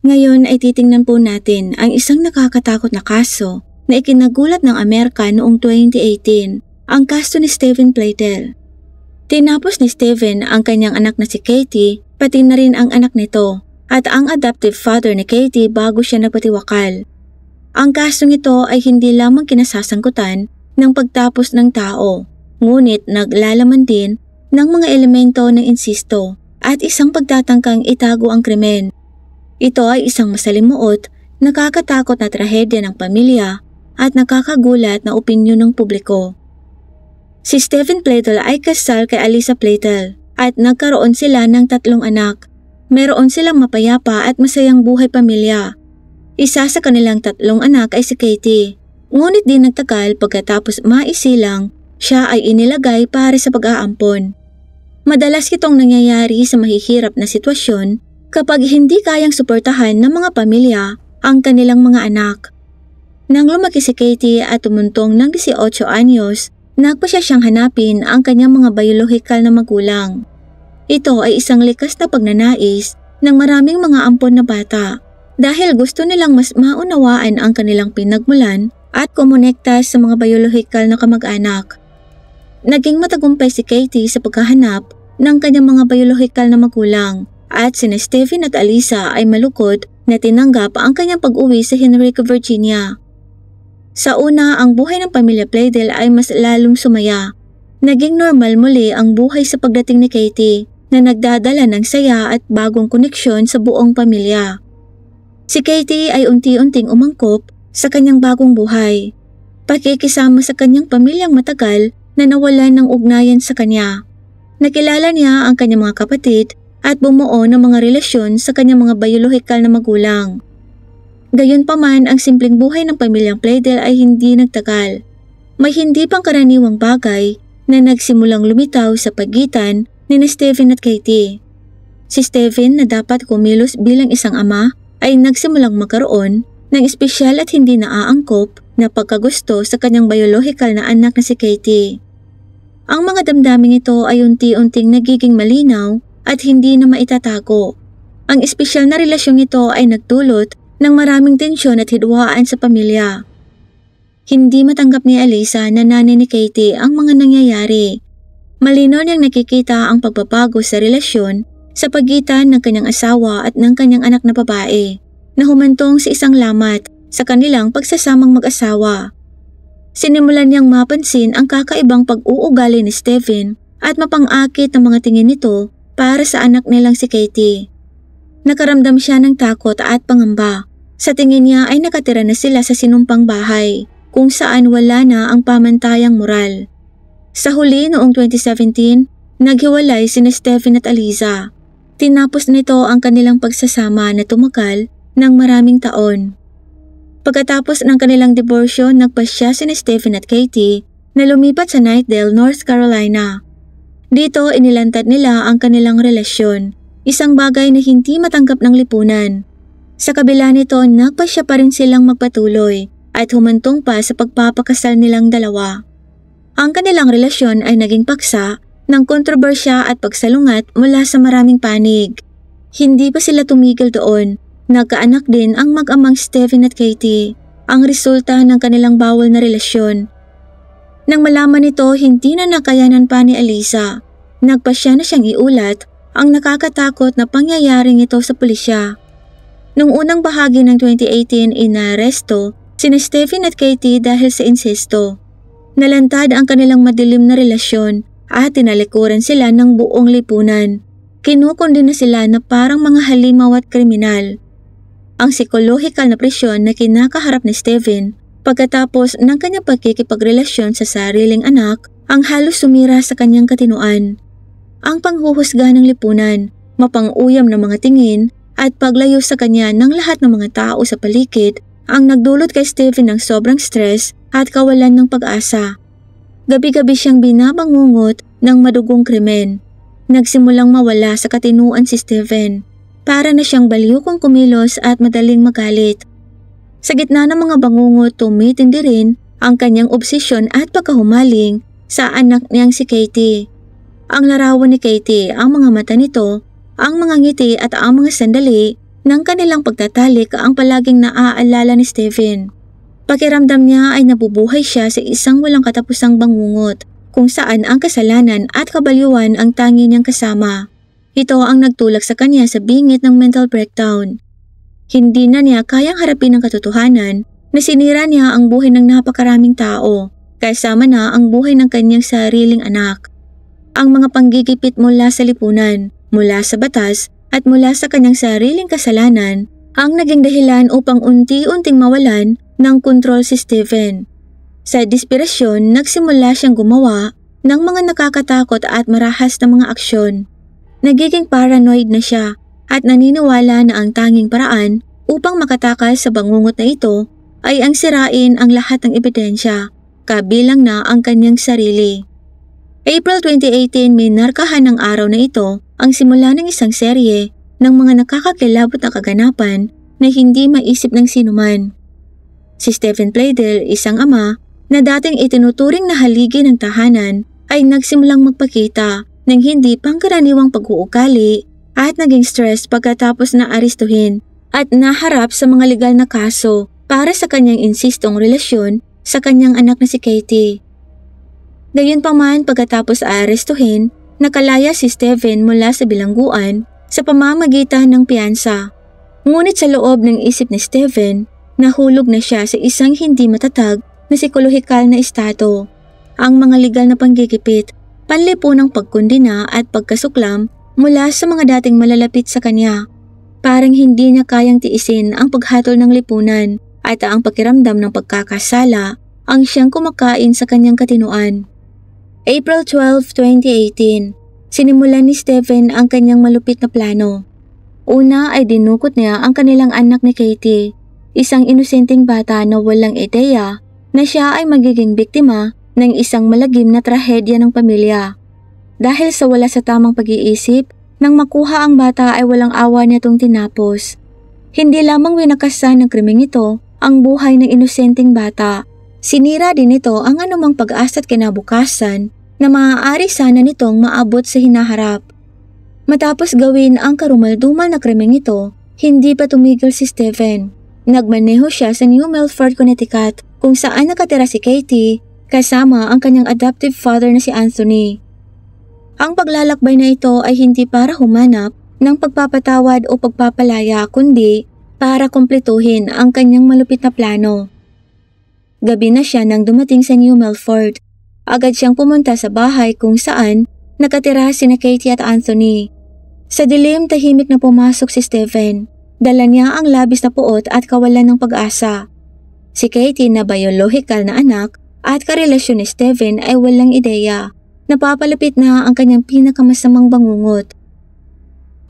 Ngayon ay titingnan po natin ang isang nakakatakot na kaso na ikinagulat ng Amerika noong 2018, ang kaso ni Steven Platel. Tinapos ni Steven ang kanyang anak na si Katie, pati na rin ang anak nito at ang adoptive father ni Katie bago siya nagpatiwakal. Ang kasong ito ay hindi lamang kinasasangkutan ng pagtapos ng tao, ngunit naglalaman din ng mga elemento ng insisto at isang pagtatangkang itago ang krimen. Ito ay isang masalimuot, nakakatakot na trahedya ng pamilya at nakakagulat na opinyon ng publiko. Si Steven Platel ay kasal kay Alisa Platel at nagkaroon sila ng 3 anak. Meron silang mapayapa at masayang buhay pamilya. Isa sa kanilang 3 anak ay si Katie. Ngunit di nagtagal pagkatapos maisilang, siya ay inilagay para sa pag-aampon. Madalas itong nangyayari sa mahihirap na sitwasyon kapag hindi kayang suportahan ng mga pamilya ang kanilang mga anak. Nang lumaki si Katie at tumuntong ng 18 anyos, nagpasya siyang hanapin ang kanyang mga biyolohikal na magulang. Ito ay isang likas na pagnanais ng maraming mga ampon na bata dahil gusto nilang mas maunawaan ang kanilang pinagmulan at kumonekta sa mga biyolohikal na kamag-anak. Naging matagumpay si Katie sa paghahanap ng kanyang mga biyolohikal na magulang at sina Steven at Alisa ay malukod na tinanggap ang kanyang pag-uwi sa Henrico, Virginia. Sa una, ang buhay ng pamilya Platel ay mas lalong sumaya. Naging normal muli ang buhay sa pagdating ni Katie na nagdadala ng saya at bagong koneksyon sa buong pamilya. Si Katie ay unti-unting umangkop sa kanyang bagong buhay, pakikisama sa kanyang pamilyang matagal na nawalan ng ugnayan sa kanya. Nakilala niya ang kanyang mga kapatid at bumuo ng mga relasyon sa kanyang mga biyolohikal na magulang. Gayunpaman, ang simpleng buhay ng pamilyang Platel ay hindi nagtagal. May hindi pangkaraniwang bagay na nagsimulang lumitaw sa pagitan ni Steven at Katie. Si Steven na dapat kumilos bilang isang ama ay nagsimulang magkaroon ng espesyal at hindi naaangkop na pagkagusto sa kanyang biyolohikal na anak na si Katie. Ang mga damdaming ito ay unti-unting nagiging malinaw at hindi na maitatago. Ang espesyal na relasyong ito ay nagdulot ng maraming tensyon at hidwaan sa pamilya. Hindi matanggap ni Alisa na nanay ni Katie ang mga nangyayari. Malinaw niyang nakikita ang pagbabago sa relasyon sa pagitan ng kanyang asawa at ng kanyang anak na babae na humantong sa isang lamat sa kanilang pagsasamang mag-asawa. Sinimulan niyang mapansin ang kakaibang pag-uugali ni Steven at mapang-akit ng mga tingin nito para sa anak nilang si Katie. Nakaramdam siya ng takot at pangamba. Sa tingin niya ay nakatira na sila sa sinumpang bahay kung saan wala na ang pamantayang moral. Sa huli noong 2017, naghiwalay sina Steven at Alisa. Tinapos nito ang kanilang pagsasama na tumagal ng maraming taon. Pagkatapos ng kanilang diborsyo, nagpasya sina Steven at Katie na lumipat sa Knightdale, North Carolina. Dito inilantad nila ang kanilang relasyon, isang bagay na hindi matanggap ng lipunan. Sa kabila nito, nagpasya pa rin silang magpatuloy at humantong pa sa pagpapakasal nilang dalawa. Ang kanilang relasyon ay naging paksa ng kontrobersya at pagsalungat mula sa maraming panig. Hindi pa sila tumigil doon. Nagkaanak din ang mag-amang Steven at Katie, ang resulta ng kanilang bawal na relasyon. Nang malaman nito, hindi na nakayanan pa ni Alisa. Nagpasya na siyang iulat ang nakakatakot na pangyayaring ito sa pulisya. Noong unang bahagi ng 2018, inaresto sina Steven at Katie dahil sa insesto. Nalantad ang kanilang madilim na relasyon at tinalikuran sila ng buong lipunan. Kinukondena sila na parang mga halimaw at kriminal. Ang psikolohikal na presyon na kinakaharap ni Steven pagkatapos ng kanyang pagkikipagrelasyon sa sariling anak ang halos sumira sa kanyang katinuan. Ang panghuhusga ng lipunan, mapang-uyam na mga tingin at paglayo sa kanya ng lahat ng mga tao sa paligid ang nagdulot kay Steven ng sobrang stress at kawalan ng pag-asa. Gabi-gabi siyang binabangungot ng madugong krimen. Nagsimulang mawala sa katinuan si Steven. Para na siyang baliw kung kumilos at madaling magalit. Sa gitna ng mga bangungot, tumitindi rin ang kanyang obsesyon at pagkahumaling sa anak niyang si Katie. Ang larawan ni Katie, ang mga mata nito, ang mga ngiti at ang mga sandali ng kanilang pagtatalik ang palaging naaalala ni Stephen. Pakiramdam niya ay nabubuhay siya sa isang walang katapusang bangungot kung saan ang kasalanan at kabalyuan ang tangi niyang kasama. Ito ang nagtulak sa kanya sa bingit ng mental breakdown. Hindi na niya kayang harapin ang katotohanan na sinira niya ang buhay ng napakaraming tao, kasama na ang buhay ng kanyang sariling anak. Ang mga panggigipit mula sa lipunan, mula sa batas, at mula sa kanyang sariling kasalanan ang naging dahilan upang unti-unting mawalan ng kontrol si Stephen. Sa desperasyon, nagsimula siyang gumawa ng mga nakakatakot at marahas na mga aksyon. Nagiging paranoid na siya at naniniwala na ang tanging paraan upang makatakas sa bangungot na ito ay ang sirain ang lahat ng ebidensya, kabilang na ang kanyang sarili. April 2018, may narkahan ng araw na ito ang simula ng isang serye ng mga nakakakilabot na kaganapan na hindi maisip ng sinuman. Si Stephen Playdel, isang ama na dating itinuturing na haligi ng tahanan, ay nagsimulang magpakita ng hindi pangkaraniwang pag-uugali at naging stress pagkatapos na aristuhin at naharap sa mga legal na kaso para sa kanyang insistong relasyon sa kanyang anak na si Katie. Gayunpaman, pagkatapos aarestuhin, nakalaya si Stephen mula sa bilangguan sa pamamagitan ng piyansa. Ngunit sa loob ng isip ni Stephen, nahulog na siya sa isang hindi matatag na psikolohikal na estado. Ang mga legal na panggigipit, panlipunang pagkondena at pagkasuklam mula sa mga dating malalapit sa kanya. Parang hindi niya kayang tiisin ang paghatol ng lipunan at ang pakiramdam ng pagkakasala ang siyang kumakain sa kanyang katinuan. April 12, 2018, sinimulan ni Stephen ang kanyang malupit na plano. Una ay dinukot niya ang kanilang anak ni Katie, isang inosenteng bata na walang ideya na siya ay magiging biktima ng isang malagim na trahedya ng pamilya. Dahil sa wala sa tamang pag-iisip, nang makuha ang bata ay walang awa niya itong tinapos. Hindi lamang winakasan ng krimeng ito ang buhay ng inosenteng bata. Sinira din ito ang anumang pag-asa at kinabukasan na maaari sana nitong maabot sa hinaharap. Matapos gawin ang karumaldumal na krimeng ito, hindi pa tumigil si Stephen. Nagmaneho siya sa New Milford, Connecticut kung saan nakatira si Katie kasama ang kanyang adoptive father na si Anthony. Ang paglalakbay na ito ay hindi para humanap ng pagpapatawad o pagpapalaya kundi para kumpletuhin ang kanyang malupit na plano. Gabi na siya nang dumating sa New Milford. Agad siyang pumunta sa bahay kung saan nakatira sina Katie at Anthony. Sa dilim, tahimik na pumasok si Stephen. Dala niya ang labis na puot at kawalan ng pag-asa. Si Katie na biological na anak at karelasyon ni Stephen ay walang ideya. Napapalapit na ang kanyang pinakamasamang bangungot.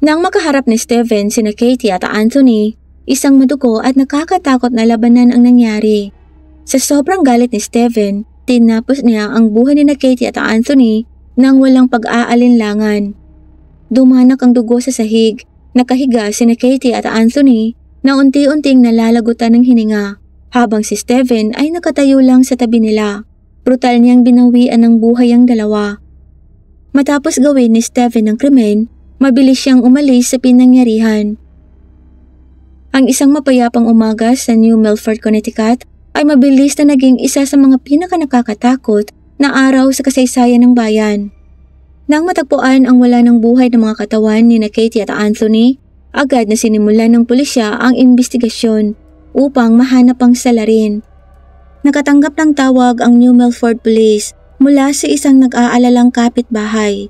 Nang makaharap ni Stephen sina Katie at Anthony, isang madugo at nakakatakot na labanan ang nangyari. Sa sobrang galit ni Stephen, tinapos niya ang buhay ni Katie at Anthony nang walang pag-aalinlangan. Dumanak ang dugo sa sahig. Nakahiga sina Katie at Anthony na unti-unting nalalagutan ng hininga, habang si Stephen ay nakatayo lang sa tabi nila. Brutal niyang binawian ng buhay ang dalawa. Matapos gawin ni Stephen ang krimen, mabilis siyang umalis sa pinangyarihan. Ang isang mapayapang umaga sa New Milford, Connecticut ay mabilis na naging isa sa mga pinakanakakatakot na araw sa kasaysayan ng bayan. Nang matagpuan ang wala ng buhay ng mga katawan ni Katie at Anthony, agad na sinimulan ng pulisya ang investigasyon upang mahanap ang salarin. Nakatanggap ng tawag ang New Milford Police mula sa isang nag-aalalang kapitbahay.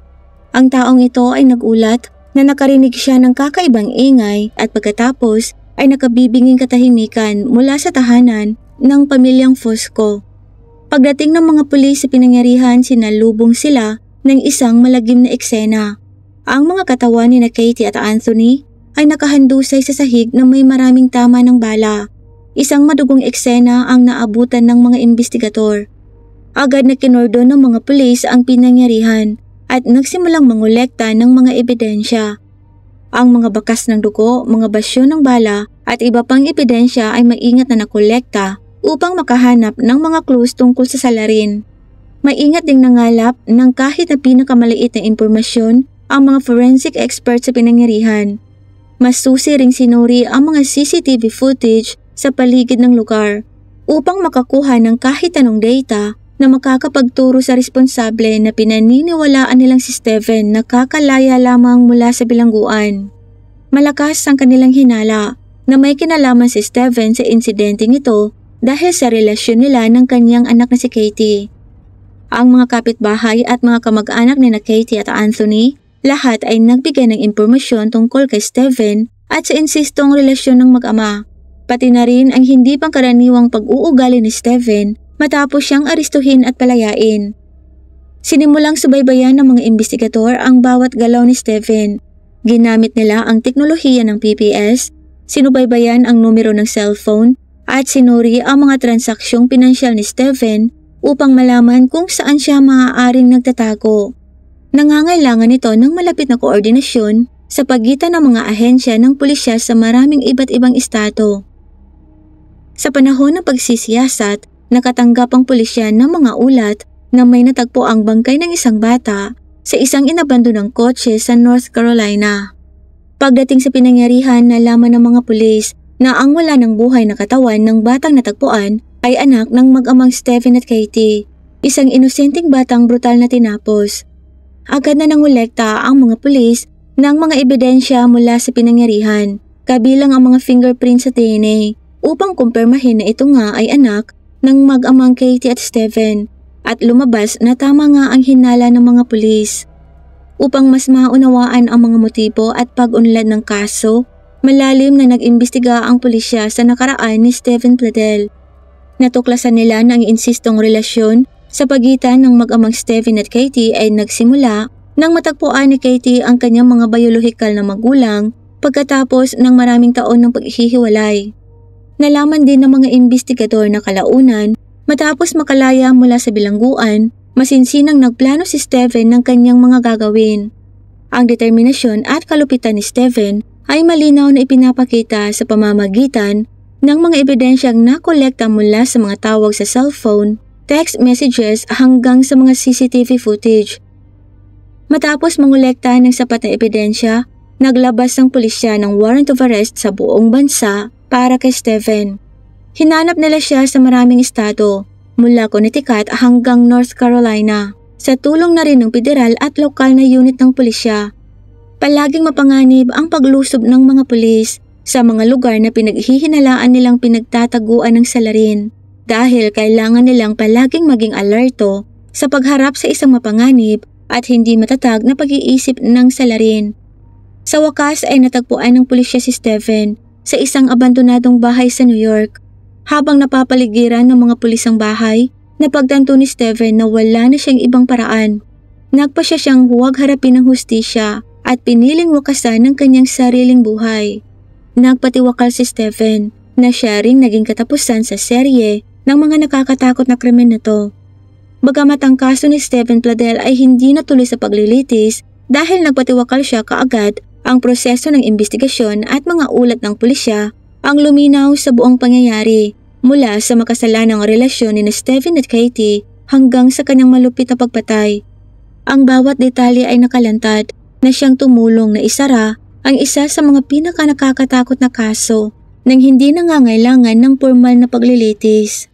Ang taong ito ay nagulat na nakarinig siya ng kakaibang ingay at pagkatapos ay nakabibinging katahimikan mula sa tahanan ng pamilyang Fosco. Pagdating ng mga pulis sa pinangyarihan, sinalubong sila ng isang malagim na eksena. Ang mga katawan ni Katie at Anthony ay nakahandusay sa sahig na may maraming tama ng bala. Isang madugong eksena ang naabutan ng mga investigador. Agad na kinordon ng mga pulis ang pinangyarihan at nagsimulang mangolekta ng mga ebidensya. Ang mga bakas ng dugo, mga basyo ng bala at iba pang ebidensya ay maingat na nakolekta upang makahanap ng mga clues tungkol sa salarin. Maingat ding nangalap ng kahit na pinakamaliit na impormasyon ang mga forensic experts sa pinangyarihan. Masusi ring sinuri ang mga CCTV footage sa paligid ng lugar upang makakuha ng kahit anong data na makakapagturo sa responsable na pinaniniwalaan nilang si Steven na kakalaya lamang mula sa bilangguan. Malakas ang kanilang hinala na may kinalaman si Steven sa insidenteng ito dahil sa relasyon nila ng kanyang anak na si Katie. Ang mga kapitbahay at mga kamag-anak ni na Katie at Anthony, lahat ay nagbigay ng impormasyon tungkol kay Steven at sa insistong relasyon ng mag-ama. Pati na rin ang hindi pangkaraniwang pag-uugali ni Steven matapos siyang aristuhin at palayain. Sinimulang subaybayan ng mga investigador ang bawat galaw ni Steven. Ginamit nila ang teknolohiya ng PPS, sinubaybayan ang numero ng cellphone at sinuri ang mga transaksyong pinansyal ni Steven upang malaman kung saan siya maaaring nagtatago. Nangangailangan ito ng malapit na koordinasyon sa pagitan ng mga ahensya ng pulisya sa maraming iba't ibang estado. Sa panahon ng pagsisiyasat, nakatanggap ang pulisya ng mga ulat na may natagpo ang bangkay ng isang bata sa isang inabandonang kotse sa North Carolina. Pagdating sa pinangyarihan, nalaman ng mga pulis na ang wala ng buhay na katawan ng batang natagpuan ay anak ng mag-amang Steven at Katie, isang inosenteng batang brutal na tinapos. Agad na nangolekta ang mga pulis ng mga ebidensya mula sa pinangyarihan, kabilang ang mga fingerprints sa DNA, upang kumpirmahin na ito nga ay anak ng mag-amang Katie at Steven, at lumabas na tama nga ang hinala ng mga pulis. Upang mas maunawaan ang mga motibo at pag-unlad ng kaso, malalim na nag-imbestiga ang pulisya sa nakaraan ni Steven Pladel. Natuklasan nila na ang insistong relasyon sa pagitan ng mag-amang Steven at Katie ay nagsimula nang matagpuan ni Katie ang kanyang mga biolohikal na magulang pagkatapos ng maraming taon ng paghihiwalay. Nalaman din ng mga investigador na kalaunan matapos makalaya mula sa bilangguan, masinsinang nagplano si Steven ng kanyang mga gagawin. Ang determinasyon at kalupitan ni Steven ay malinaw na ipinapakita sa pamamagitan ng mga ebidensyang nakolekta mula sa mga tawag sa cellphone, text messages hanggang sa mga CCTV footage. Matapos mangolekta ng sapat na ebidensya, naglabas ang pulisya ng warrant of arrest sa buong bansa para kay Steven. Hinanap nila siya sa maraming estado, mula Connecticut hanggang North Carolina, sa tulong na rin ng federal at lokal na unit ng pulisya. Palaging mapanganib ang paglusob ng mga pulis sa mga lugar na pinaghihinalaan nilang pinagtataguan ng salarin dahil kailangan nilang palaging maging alerto sa pagharap sa isang mapanganib at hindi matatag na pag-iisip ng salarin. Sa wakas ay natagpuan ng pulisya si Steven sa isang abandonadong bahay sa New York. Habang napapaligiran ng mga pulis ang bahay, napagtanto ni Steven na wala na siyang ibang paraan. Nagpasya siyang huwag harapin ng hustisya at piniling wakasan ng kanyang sariling buhay. Nagpatiwakal si Steven na siya ring naging katapusan sa serye ng mga nakakatakot na krimen na to. Bagamat ang kaso ni Steven Pladel ay hindi natuloy sa paglilitis dahil nagpatiwakal siya kaagad, ang proseso ng investigasyon at mga ulat ng pulisya ang luminaw sa buong pangyayari mula sa makasalanang relasyon ni Steven at Katie hanggang sa kanyang malupit na pagpatay. Ang bawat detalye ay nakalantad na siyang tumulong na isara ang isa sa mga pinaka-nakakatakot na kaso nang hindi nangangailangan ng formal na paglilitis.